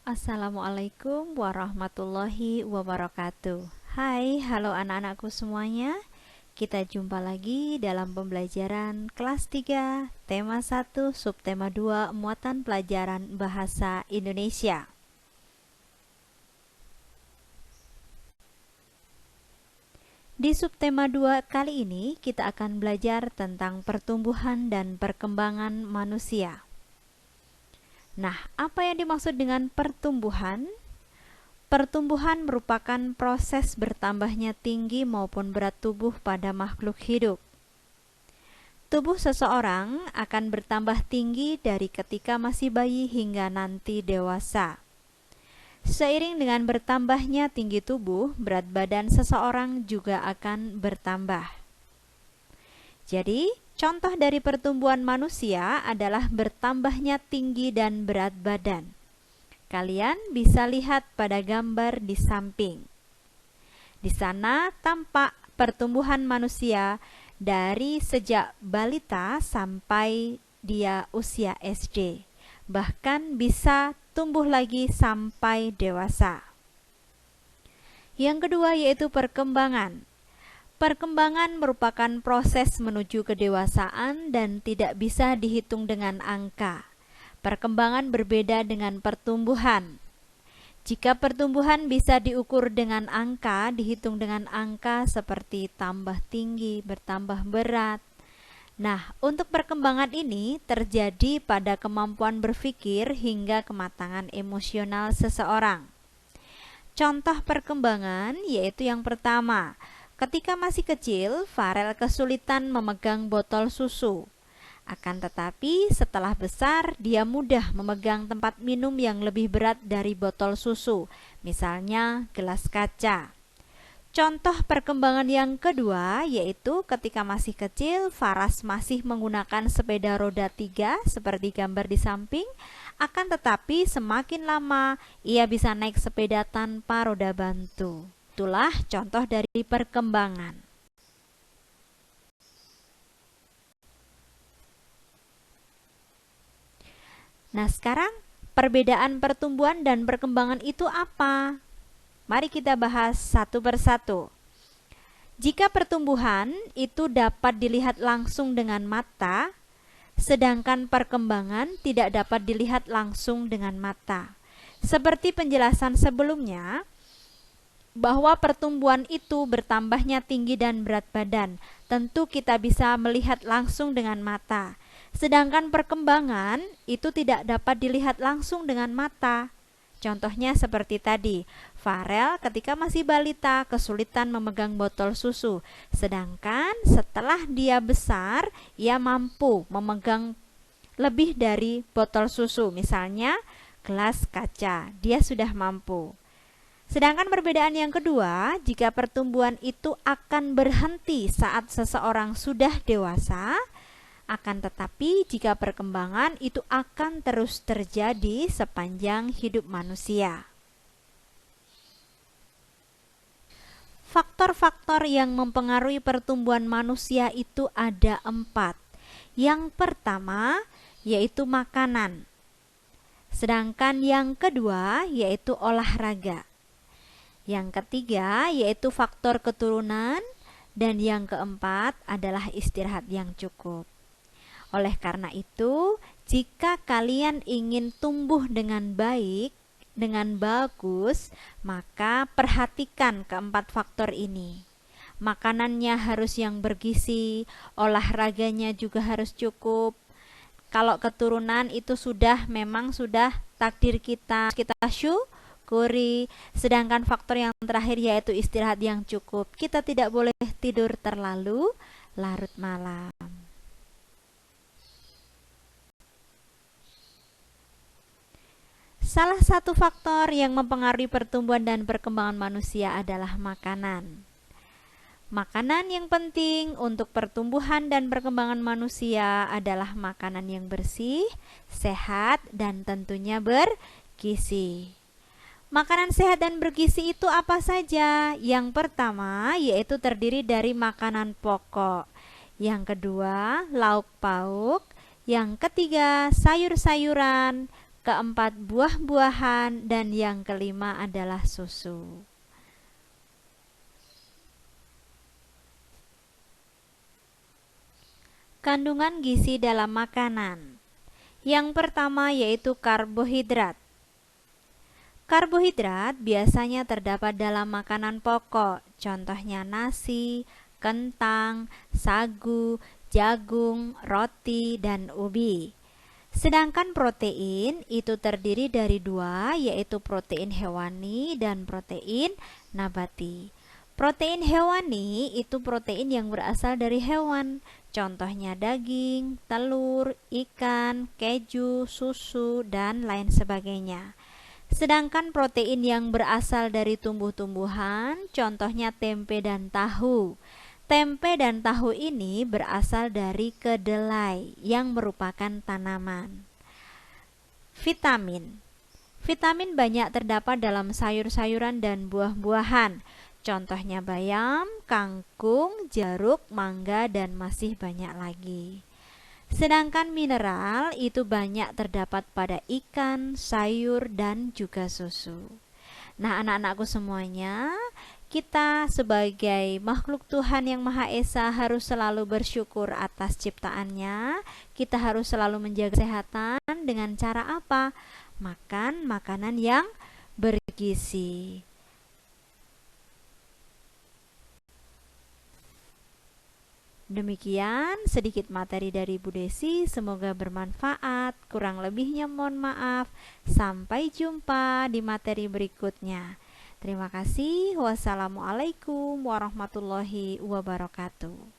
Assalamualaikum warahmatullahi wabarakatuh. Hai, halo anak-anakku semuanya. Kita jumpa lagi dalam pembelajaran kelas 3, tema 1, subtema 2, muatan pelajaran bahasa Indonesia. Di subtema 2 kali ini kita akan belajar tentang pertumbuhan dan perkembangan manusia. Nah, apa yang dimaksud dengan pertumbuhan? Pertumbuhan merupakan proses bertambahnya tinggi maupun berat tubuh pada makhluk hidup. Tubuh seseorang akan bertambah tinggi dari ketika masih bayi hingga nanti dewasa. Seiring dengan bertambahnya tinggi tubuh, berat badan seseorang juga akan bertambah. Jadi, contoh dari pertumbuhan manusia adalah bertambahnya tinggi dan berat badan. Kalian bisa lihat pada gambar di samping. Di sana tampak pertumbuhan manusia dari sejak balita sampai dia usia SD. Bahkan bisa tumbuh lagi sampai dewasa. Yang kedua yaitu perkembangan. Perkembangan merupakan proses menuju kedewasaan dan tidak bisa dihitung dengan angka. Perkembangan berbeda dengan pertumbuhan. Jika pertumbuhan bisa diukur dengan angka, dihitung dengan angka seperti tambah tinggi, bertambah berat. Nah, untuk perkembangan ini terjadi pada kemampuan berpikir hingga kematangan emosional seseorang. Contoh perkembangan yaitu yang pertama, ketika masih kecil, Farel kesulitan memegang botol susu. Akan tetapi setelah besar, dia mudah memegang tempat minum yang lebih berat dari botol susu, misalnya gelas kaca. Contoh perkembangan yang kedua yaitu ketika masih kecil, Faras masih menggunakan sepeda roda 3 seperti gambar di samping. Akan tetapi semakin lama, ia bisa naik sepeda tanpa roda bantu. Itulah contoh dari perkembangan. Nah, sekarang perbedaan pertumbuhan dan perkembangan itu apa? Mari kita bahas satu persatu. Jika pertumbuhan itu dapat dilihat langsung dengan mata, sedangkan perkembangan tidak dapat dilihat langsung dengan mata. Seperti penjelasan sebelumnya, bahwa pertumbuhan itu bertambahnya tinggi dan berat badan, tentu kita bisa melihat langsung dengan mata. Sedangkan perkembangan itu tidak dapat dilihat langsung dengan mata. Contohnya seperti tadi, Farel ketika masih balita kesulitan memegang botol susu. Sedangkan setelah dia besar, ia mampu memegang lebih dari botol susu. Misalnya gelas kaca, dia sudah mampu. Sedangkan perbedaan yang kedua, jika pertumbuhan itu akan berhenti saat seseorang sudah dewasa, akan tetapi jika perkembangan itu akan terus terjadi sepanjang hidup manusia. Faktor-faktor yang mempengaruhi pertumbuhan manusia itu ada 4. Yang pertama yaitu makanan. Sedangkan yang kedua yaitu olahraga. Yang ketiga yaitu faktor keturunan. Dan yang keempat adalah istirahat yang cukup. Oleh karena itu, jika kalian ingin tumbuh dengan baik, dengan bagus, maka perhatikan keempat faktor ini. Makanannya harus yang bergizi, olahraganya juga harus cukup. Kalau keturunan itu memang sudah takdir kita syukuri. Sedangkan faktor yang terakhir yaitu istirahat yang cukup. Kita tidak boleh tidur terlalu larut malam. Salah satu faktor yang mempengaruhi pertumbuhan dan perkembangan manusia adalah makanan. Makanan yang penting untuk pertumbuhan dan perkembangan manusia adalah makanan yang bersih, sehat, dan tentunya bergizi. Makanan sehat dan bergizi itu apa saja? Yang pertama yaitu terdiri dari makanan pokok. Yang kedua, lauk pauk. Yang ketiga, sayur-sayuran. keempat buah-buahan, dan yang kelima adalah susu. Kandungan gizi dalam makanan. Yang pertama yaitu karbohidrat. Karbohidrat biasanya terdapat dalam makanan pokok, contohnya nasi, kentang, sagu, jagung, roti, dan ubi. Sedangkan protein itu terdiri dari dua, yaitu protein hewani dan protein nabati. Protein hewani itu protein yang berasal dari hewan, contohnya daging, telur, ikan, keju, susu, dan lain sebagainya. Sedangkan protein yang berasal dari tumbuh-tumbuhan, contohnya tempe dan tahu. Tempe dan tahu ini berasal dari kedelai yang merupakan tanaman. Vitamin. Vitamin banyak terdapat dalam sayur-sayuran dan buah-buahan. Contohnya bayam, kangkung, jeruk, mangga, dan masih banyak lagi. Sedangkan mineral itu banyak terdapat pada ikan, sayur, dan juga susu. Nah, anak-anakku semuanya, kita sebagai makhluk Tuhan yang Maha Esa harus selalu bersyukur atas ciptaannya. Kita harus selalu menjaga kesehatan dengan cara apa? Makan makanan yang bergizi. Demikian sedikit materi dari Bu Desi, semoga bermanfaat. Kurang lebihnya mohon maaf. Sampai jumpa di materi berikutnya. Terima kasih. Wassalamualaikum warahmatullahi wabarakatuh.